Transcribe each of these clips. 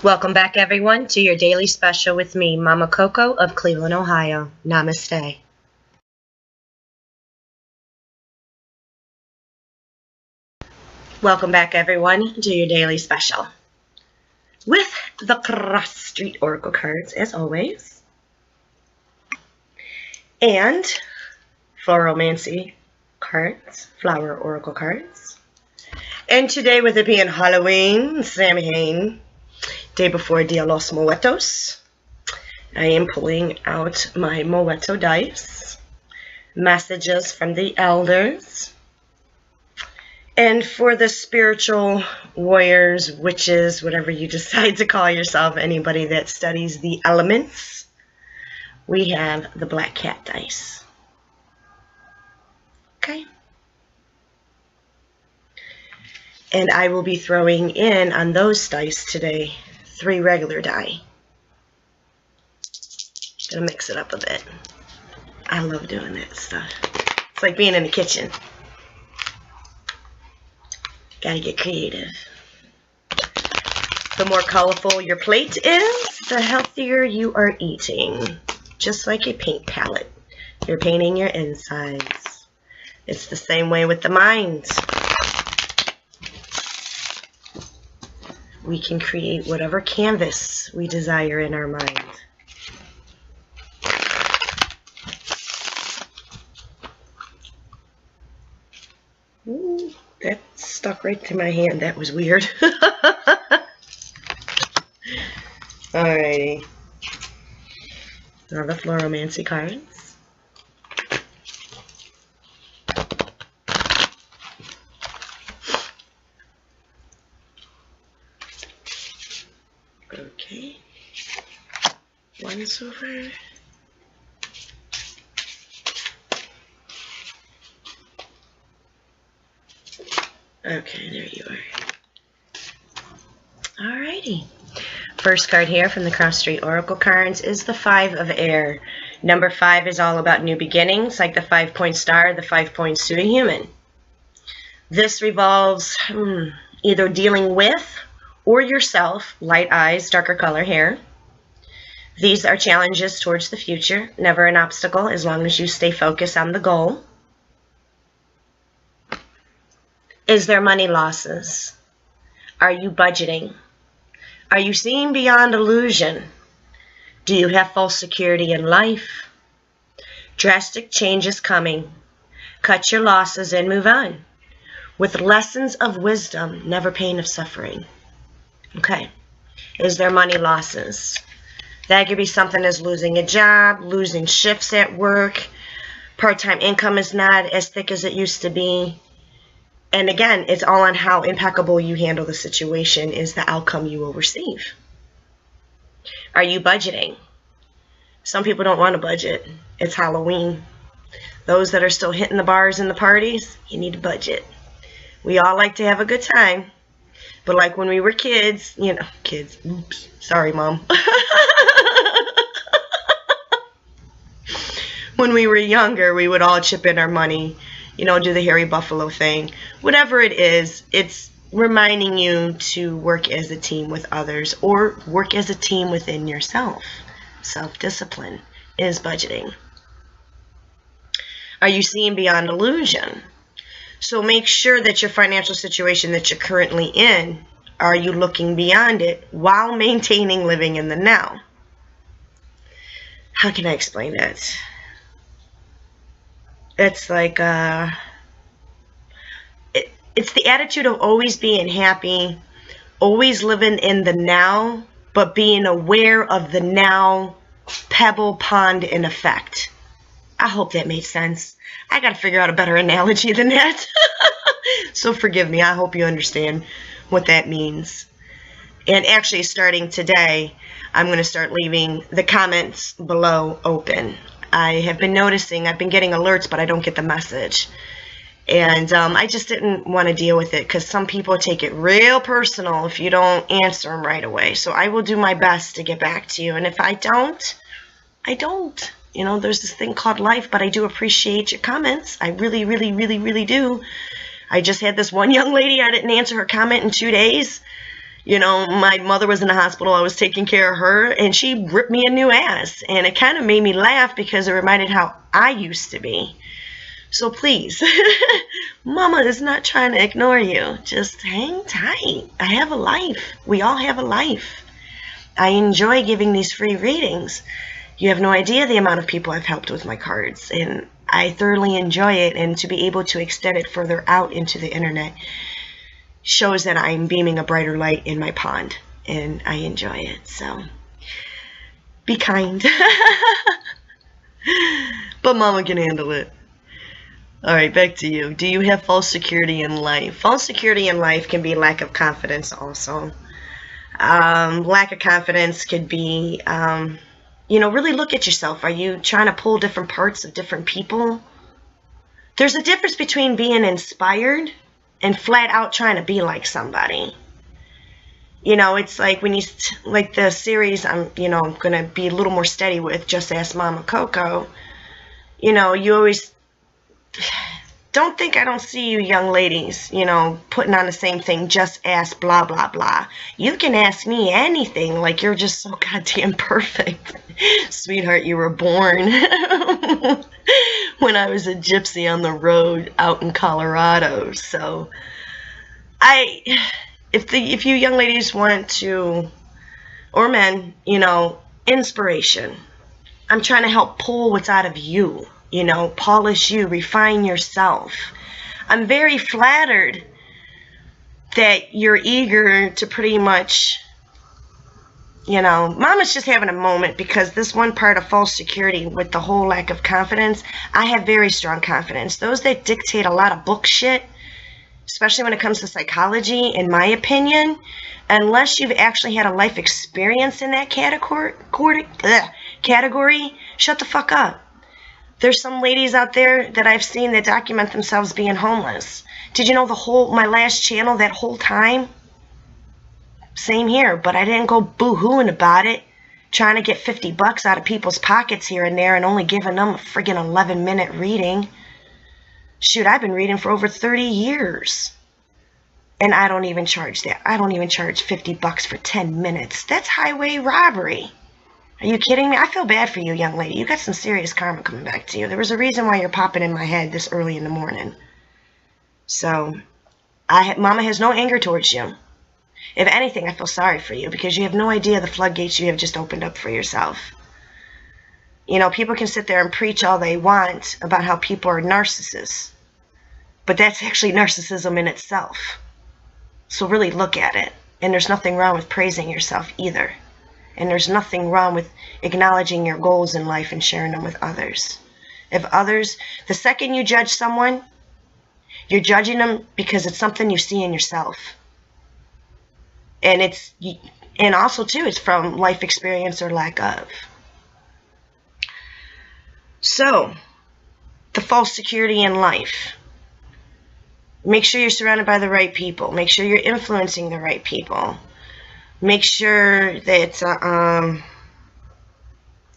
Welcome back, everyone, to your daily special with me, Mama Coco of Cleveland, Ohio. Namaste. Welcome back, everyone, to your daily special with the Cross Street Oracle cards, as always, and Floromancy cards, Flower Oracle cards. And today, with it being Halloween, Samhain, day before Dia los Muertos, I am pulling out my Muerto dice, messages from the elders, and for the spiritual warriors, witches, whatever you decide to call yourself, anybody that studies the elements, we have the Black Cat dice. Okay. And I will be throwing in on those dice today 3 regular die. Gonna mix it up a bit. I love doing that stuff. It's like being in the kitchen. Gotta get creative. The more colorful your plate is, the healthier you are eating. Just like a paint palette. You're painting your insides. It's the same way with the mind. We can create whatever canvas we desire in our mind. Ooh, that stuck right to my hand. That was weird. Alrighty. Now the Floromancy cards. Okay, once over. Okay, there you are. Alrighty. First card here from the Cross Street Oracle cards is the 5 of Air. Number 5 is all about new beginnings, like the 5-point star, the 5-point pseudo-human. This revolves either dealing with or yourself, light eyes, darker color hair. These are challenges towards the future, never an obstacle as long as you stay focused on the goal. Is there money losses? Are you budgeting? Are you seeing beyond illusion? Do you have false security in life? Drastic changes coming. Cut your losses and move on. With lessons of wisdom, never pain of suffering. Okay, is there money losses? That could be something as losing a job, losing shifts at work, part-time income is not as thick as it used to be. And again, it's all on how impeccable you handle the situation is the outcome you will receive. Are you budgeting? Some people don't want to budget. It's Halloween. Those that are still hitting the bars and the parties, you need to budget. We all like to have a good time. But like when we were kids, you know, kids, oops, sorry, Mom. When we were younger, we would all chip in our money, you know, do the hairy buffalo thing. Whatever it is, it's reminding you to work as a team with others or work as a team within yourself. Self-discipline is budgeting. Are you seeing beyond illusion? So make sure that your financial situation that you're currently in, are you looking beyond it while maintaining living in the now? How can I explain that? It's like, it's the attitude of always being happy, always living in the now, but being aware of the now pebble pond in effect. I hope that made sense. I got to figure out a better analogy than that. So forgive me. I hope you understand what that means. And actually, starting today, I'm going to start leaving the comments below open. I have been noticing, I've been getting alerts, but I don't get the message. And I just didn't want to deal with it because some people take it real personal if you don't answer them right away. So I will do my best to get back to you. And if I don't, I don't. You know, there's this thing called life, but I do appreciate your comments. I really, really, really, really do. I just had this one young lady, I didn't answer her comment in 2 days. My mother was in the hospital. I was taking care of her, and she ripped me a new ass. And it kind of made me laugh because it reminded how I used to be. So please, Mama is not trying to ignore you. Just hang tight. I have a life. We all have a life. I enjoy giving these free readings. You have no idea the amount of people I've helped with my cards, and I thoroughly enjoy it. And to be able to extend it further out into the internet shows that I'm beaming a brighter light in my pond, and I enjoy it. So be kind. But Mama can handle it. All right, back to you. Do you have false security in life? False security in life can be lack of confidence also. Lack of confidence could be, really look at yourself. Are you trying to pull different parts of different people? There's a difference between being inspired and flat out trying to be like somebody. It's like when like the series I'm going to be a little more steady with, Just Ask Mama Coco. You always don't think I don't see you young ladies, putting on the same thing, just ask blah, blah, blah. You can ask me anything, like you're just so goddamn perfect. Sweetheart, you were born when I was a gypsy on the road out in Colorado. So if you young ladies want to, or men, inspiration, I'm trying to help pull what's out of you. Polish you, refine yourself. I'm very flattered that you're eager to pretty much, Mama's just having a moment because this one part of false security with the whole lack of confidence, I have very strong confidence. Those that dictate a lot of book shit, especially when it comes to psychology, in my opinion, unless you've actually had a life experience in that category, shut the fuck up. There's some ladies out there that I've seen that document themselves being homeless. Did you know my last channel that whole time? Same here, but I didn't go boo-hooing about it, trying to get $50 out of people's pockets here and there and only giving them a friggin' 11-minute reading. Shoot, I've been reading for over 30 years. And I don't even charge that. I don't even charge $50 for 10 minutes. That's highway robbery. Are you kidding me? I feel bad for you, young lady. You got some serious karma coming back to you. There was a reason why you're popping in my head this early in the morning. So, Mama has no anger towards you. If anything, I feel sorry for you because you have no idea the floodgates you have just opened up for yourself. People can sit there and preach all they want about how people are narcissists. But that's actually narcissism in itself. So really look at it. And there's nothing wrong with praising yourself either. And there's nothing wrong with acknowledging your goals in life and sharing them with others. The second you judge someone, you're judging them because it's something you see in yourself. And also too, it's from life experience or lack of. So, the false security in life. Make sure you're surrounded by the right people. Make sure you're influencing the right people. Make sure that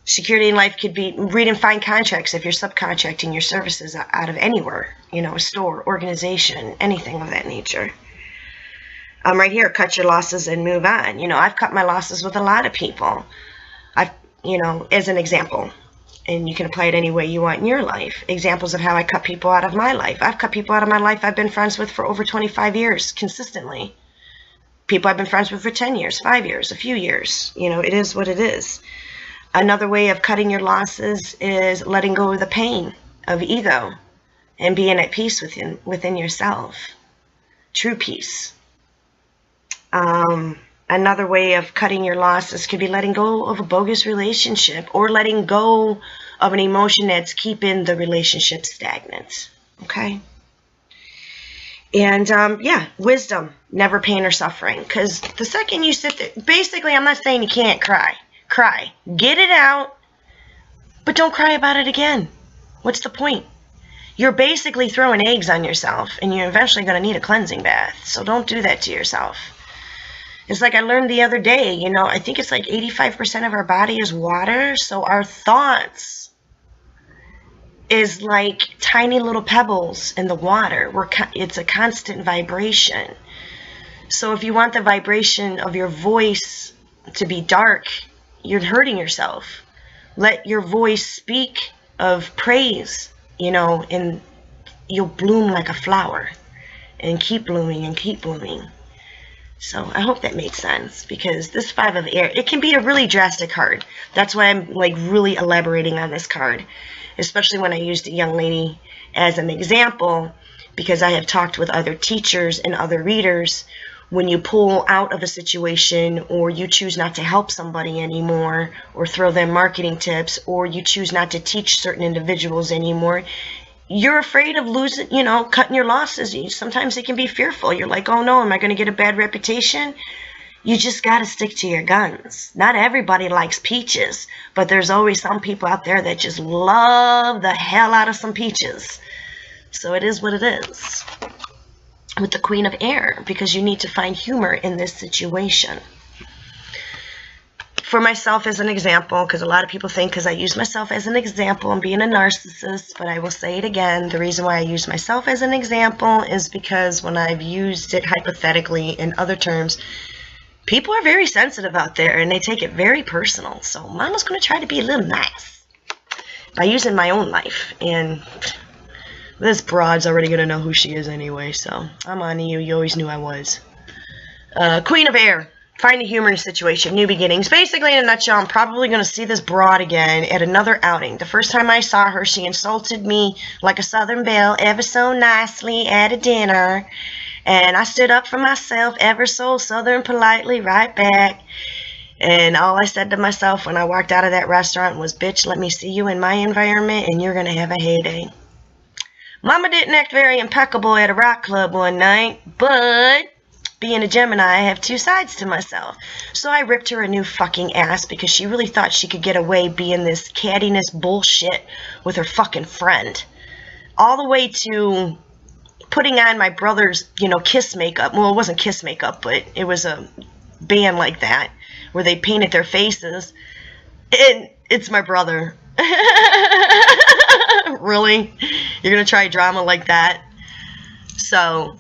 security in life could be read and find contracts if you're subcontracting your services out of anywhere, a store, organization, anything of that nature. Right here, cut your losses and move on. I've cut my losses with a lot of people. As an example, and you can apply it any way you want in your life. Examples of how I cut people out of my life. I've cut people out of my life I've been friends with for over 25 years, consistently. People I've been friends with for 10 years, 5 years, a few years. It is what it is. Another way of cutting your losses is letting go of the pain of ego and being at peace within yourself. True peace. Another way of cutting your losses could be letting go of a bogus relationship or letting go of an emotion that's keeping the relationship stagnant. Okay? And, wisdom, never pain or suffering. Because the second you sit there, basically, I'm not saying you can't cry. Cry. Get it out, but don't cry about it again. What's the point? You're basically throwing eggs on yourself, and you're eventually going to need a cleansing bath. So don't do that to yourself. It's like I learned the other day, I think it's like 85% of our body is water. So our thoughts is like tiny little pebbles in the water. It's a constant vibration. So if you want the vibration of your voice to be dark, you're hurting yourself. Let your voice speak of praise, and you'll bloom like a flower and keep blooming and keep blooming. So I hope that made sense, because this Five of Air, it can be a really drastic card. That's why I'm like really elaborating on this card, especially when I used a young lady as an example, because I have talked with other teachers and other readers. When you pull out of a situation, or you choose not to help somebody anymore, or throw them marketing tips, or you choose not to teach certain individuals anymore, you're afraid of losing, cutting your losses. Sometimes it can be fearful. You're like, oh no, am I going to get a bad reputation? You just got to stick to your guns. Not everybody likes peaches, but there's always some people out there that just love the hell out of some peaches. So it is what it is with the Queen of Air, because you need to find humor in this situation. For myself as an example, because a lot of people think because I use myself as an example I'm being a narcissist, but I will say it again, the reason why I use myself as an example is because when I've used it hypothetically in other terms, people are very sensitive out there and they take it very personal. So Mama's going to try to be a little nice by using my own life, and this broad's already going to know who she is anyway, so I'm on to you. You always knew I was. Queen of Air. Find the humor in a situation. New beginnings. Basically, in a nutshell, I'm probably going to see this broad again at another outing. The first time I saw her, she insulted me like a Southern belle ever so nicely at a dinner. And I stood up for myself ever so Southern politely right back. And all I said to myself when I walked out of that restaurant was, bitch, let me see you in my environment and you're going to have a heyday. Mama didn't act very impeccable at a rock club one night, but being a Gemini, I have two sides to myself. So I ripped her a new fucking ass because she really thought she could get away being this cattiness bullshit with her fucking friend. All the way to putting on my brother's, kiss makeup. Well, it wasn't kiss makeup, but it was a band like that where they painted their faces. And it's my brother. Really? You're going to try drama like that? So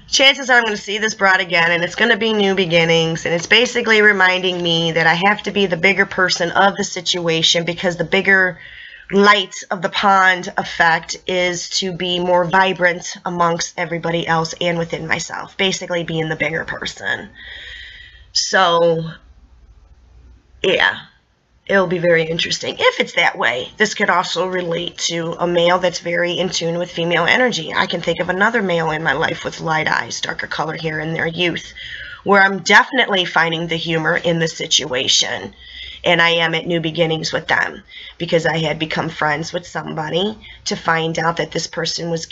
chances are I'm going to see this broad again, and it's going to be new beginnings, and it's basically reminding me that I have to be the bigger person of the situation, because the bigger light of the pond effect is to be more vibrant amongst everybody else and within myself, basically being the bigger person. So yeah, it'll be very interesting if it's that way. This could also relate to a male that's very in tune with female energy. I can think of another male in my life with light eyes, darker color hair in their youth, where I'm definitely finding the humor in the situation. And I am at new beginnings with them, because I had become friends with somebody to find out that this person was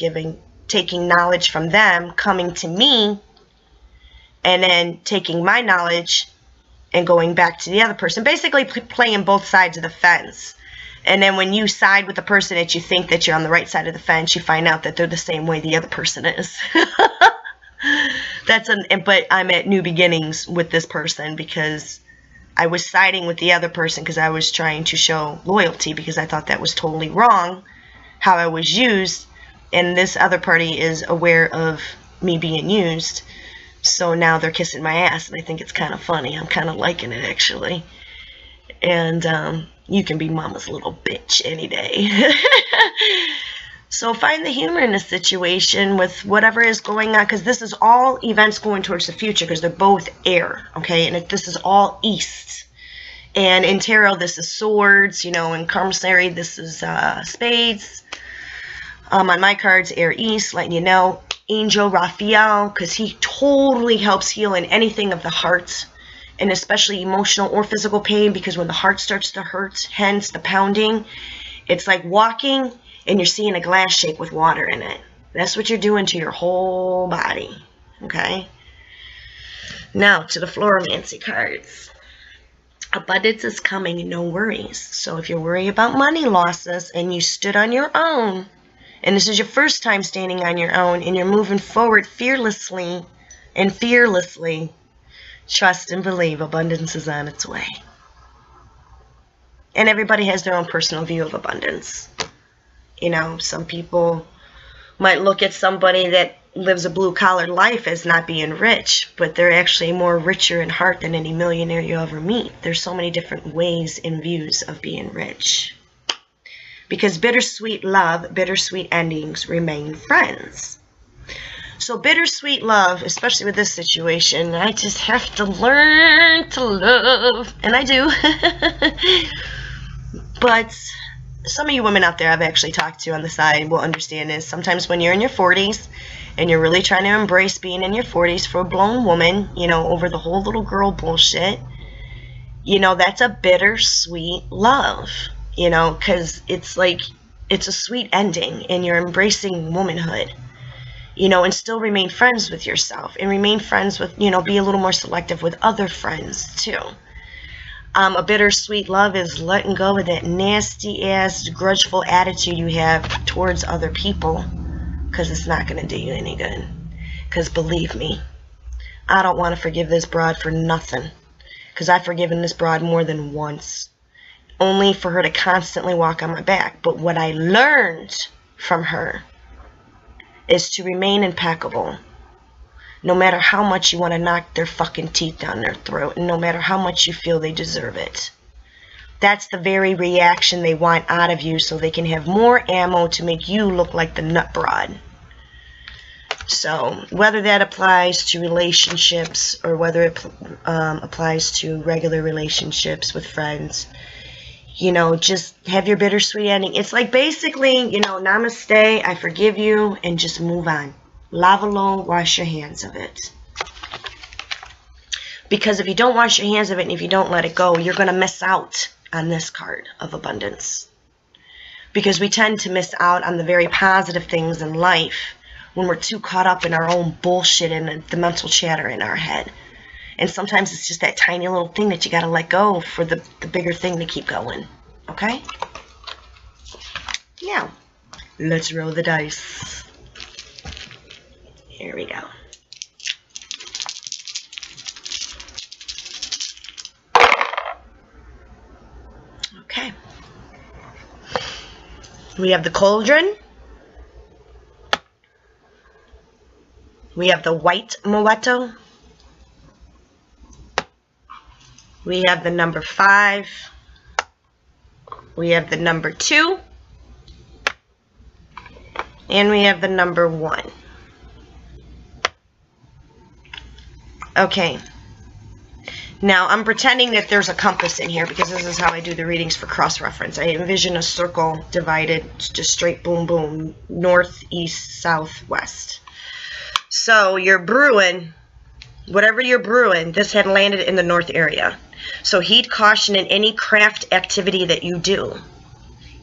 taking knowledge from them, coming to me, and then taking my knowledge and going back to the other person, basically playing both sides of the fence. And then when you side with the person that you think that you're on the right side of the fence, you find out that they're the same way the other person is. But I'm at new beginnings with this person, because I was siding with the other person because I was trying to show loyalty, because I thought that was totally wrong how I was used, and this other party is aware of me being used. So now they're kissing my ass, and I think it's kind of funny. I'm kind of liking it, actually. And you can be mama's little bitch any day. So find the humor in the situation with whatever is going on, because this is all events going towards the future, because they're both air, okay? And this is all east. And in tarot, this is swords. In commissary, this is spades. On my cards, air east, letting you know. Angel Raphael, because he totally helps heal in anything of the heart, and especially emotional or physical pain, because when the heart starts to hurt, hence the pounding, it's like walking and you're seeing a glass shake with water in it. That's what you're doing to your whole body, okay? Now to the Floromancy cards. Abundance is coming and no worries. So if you're worried about money losses and you stood on your own, and this is your first time standing on your own, and you're moving forward fearlessly, trust and believe abundance is on its way. And everybody has their own personal view of abundance. Some people might look at somebody that lives a blue-collar life as not being rich, but they're actually more richer in heart than any millionaire you ever meet. There's so many different ways and views of being rich. Because bittersweet love, bittersweet endings remain friends. So bittersweet love, especially with this situation, I just have to learn to love. And I do. But some of you women out there I've actually talked to on the side will understand this. Sometimes when you're in your 40s and you're really trying to embrace being in your 40s for a blown woman, you know, over the whole little girl bullshit, you know, that's a bittersweet love, you know, because it's like, it's a sweet ending and you're embracing womanhood, you know, and still remain friends with yourself and remain friends with, you know, be a little more selective with other friends too. A bittersweet love is letting go of that nasty-ass, grudgeful attitude you have towards other people, because it's not going to do you any good. Because believe me, I don't want to forgive this broad for nothing, because I've forgiven this broad more than once, only for her to constantly walk on my back. But what I learned from her is to remain impeccable. No matter how much you want to knock their fucking teeth down their throat, and no matter how much you feel they deserve it. That's the very reaction they want out of you, so they can have more ammo to make you look like the nut broad. So, whether that applies to relationships, or whether it applies to regular relationships with friends, you know, just have your bittersweet ending. It's like basically, you know, namaste, I forgive you, and just move on. Lava low, wash your hands of it. Because if you don't wash your hands of it and if you don't let it go, you're going to miss out on this card of abundance. Because we tend to miss out on the very positive things in life when we're too caught up in our own bullshit and the mental chatter in our head. And sometimes it's just that tiny little thing that you got to let go for the bigger thing to keep going. Okay? Now, let's roll the dice. Here we go. Okay. We have the cauldron. We have the white moeto. We have the number 5. We have the number 2. And we have the number 1. Okay, now I'm pretending that there's a compass in here because this is how I do the readings for cross-reference. I envision a circle divided just straight boom boom, north, east, south, west. So you're brewing, whatever you're brewing, this had landed in the north area. So heed caution in any craft activity that you do,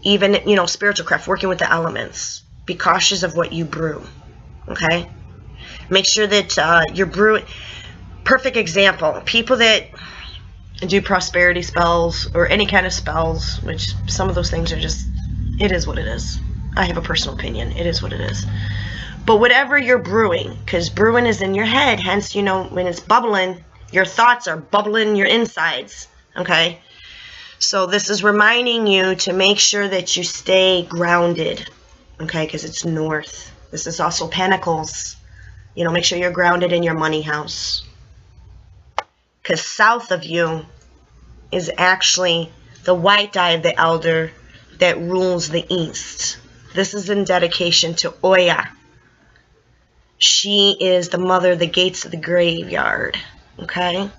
even, you know, spiritual craft, working with the elements. Be cautious of what you brew, okay? Make sure that you're brewing. Perfect example, people that do prosperity spells or any kind of spells, which some of those things are just, it is what it is. I have a personal opinion. It is what it is. But whatever you're brewing, because brewing is in your head, hence, you know, when it's bubbling, your thoughts are bubbling your insides, okay? So this is reminding you to make sure that you stay grounded, okay, because it's north. This is also pentacles. You know, make sure you're grounded in your money house. Because south of you is actually the white eye of the elder that rules the east. This is in dedication to Oya. She is the mother of the gates of the graveyard. Okay?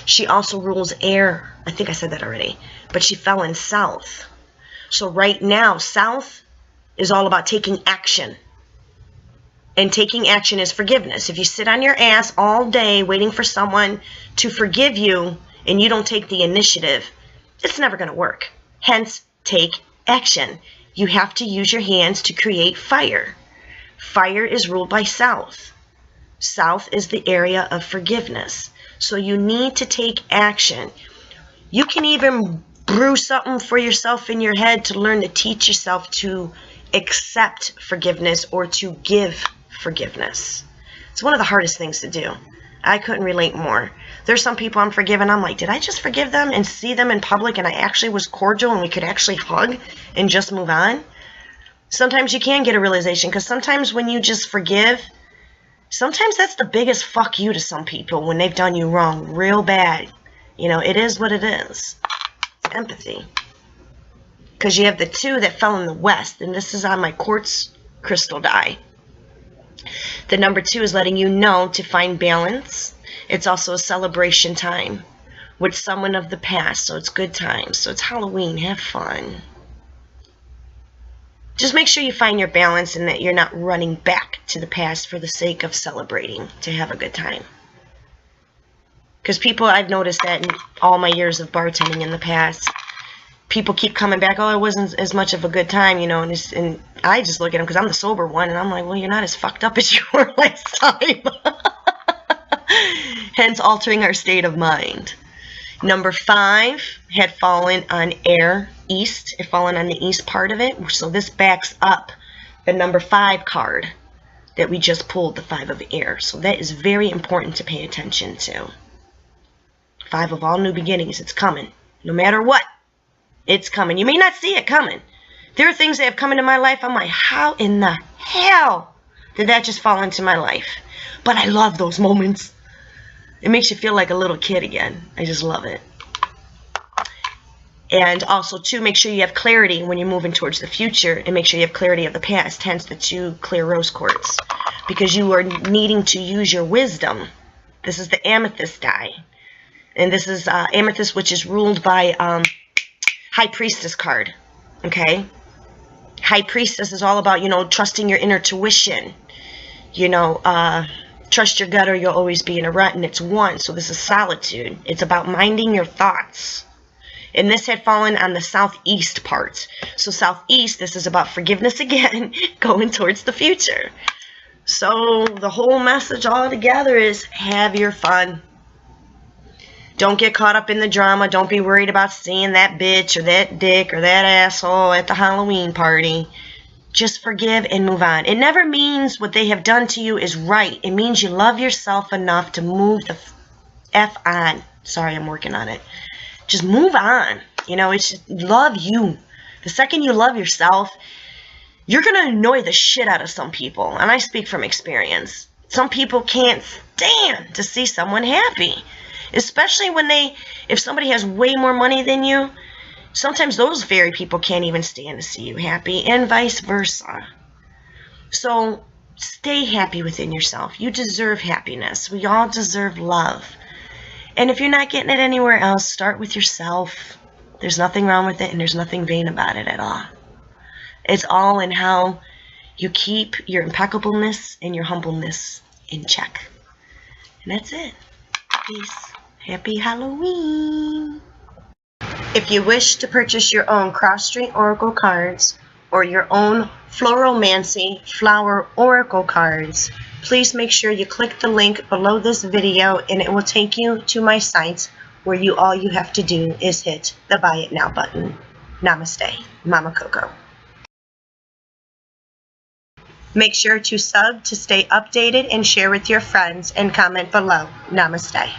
She also rules air. I think I said that already. But she fell in south. So right now, south is all about taking action. And taking action is forgiveness. If you sit on your ass all day waiting for someone to forgive you and you don't take the initiative, it's never going to work. Hence, take action. You have to use your hands to create fire. Fire is ruled by south. South is the area of forgiveness. So you need to take action. You can even brew something for yourself in your head to learn to teach yourself to accept forgiveness or to give forgiveness. It's one of the hardest things to do. I couldn't relate more. There's some people I'm forgiving. I'm like, did I just forgive them and see them in public and I actually was cordial and we could actually hug and just move on? Sometimes you can get a realization, because sometimes when you just forgive, sometimes that's the biggest fuck you to some people when they've done you wrong real bad. You know, it is what it is. It's empathy. Because you have the 2 that fell in the west, and this is on my quartz crystal die. The number 2 is letting you know to find balance. It's also a celebration time with someone of the past, so it's good times. So it's Halloween. Have fun. Just make sure you find your balance and that you're not running back to the past for the sake of celebrating to have a good time. Because people, I've noticed that in all my years of bartending in the past, people keep coming back, oh, it wasn't as much of a good time, you know, and I just look at them because I'm the sober one, and I'm like, well, you're not as fucked up as you were last time. Hence altering our state of mind. Number 5 had fallen on air east. It fallen on the east part of it. So this backs up the number 5 card that we just pulled, the 5 of air. So that is very important to pay attention to. 5 of all new beginnings. It's coming. No matter what, it's coming. You may not see it coming. There are things that have come into my life. I'm like, how in the hell did that just fall into my life? But I love those moments. It makes you feel like a little kid again. I just love it. And also, too, make sure you have clarity when you're moving towards the future, and make sure you have clarity of the past, hence the 2 clear rose quartz. Because you are needing to use your wisdom. This is the amethyst die. And this is amethyst, which is ruled by High Priestess card. Okay? High Priestess is all about, you know, trusting your inner tuition. You know, trust your gut or you'll always be in a rut, and it's 1. So this is solitude. It's about minding your thoughts. And this had fallen on the southeast part. So southeast, this is about forgiveness again, going towards the future. So the whole message all together is have your fun. Don't get caught up in the drama. Don't be worried about seeing that bitch or that dick or that asshole at the Halloween party. Just forgive and move on. It never means what they have done to you is right. It means you love yourself enough to move the F on. Sorry, I'm working on it. Just move on. You know, it's just love you. The second you love yourself, you're going to annoy the shit out of some people. And I speak from experience. Some people can't stand to see someone happy. Especially when if somebody has way more money than you, sometimes those very people can't even stand to see you happy, and vice versa. So stay happy within yourself. You deserve happiness. We all deserve love. And if you're not getting it anywhere else, start with yourself. There's nothing wrong with it, and there's nothing vain about it at all. It's all in how you keep your impeccableness and your humbleness in check. And that's it. Peace. Happy Halloween. If you wish to purchase your own Cross Street Oracle cards or your own Floromancy Flower Oracle cards, please make sure you click the link below this video, and it will take you to my site where all you have to do is hit the Buy It Now button. Namaste, Mama Coco. Make sure to sub to stay updated and share with your friends, and comment below. Namaste.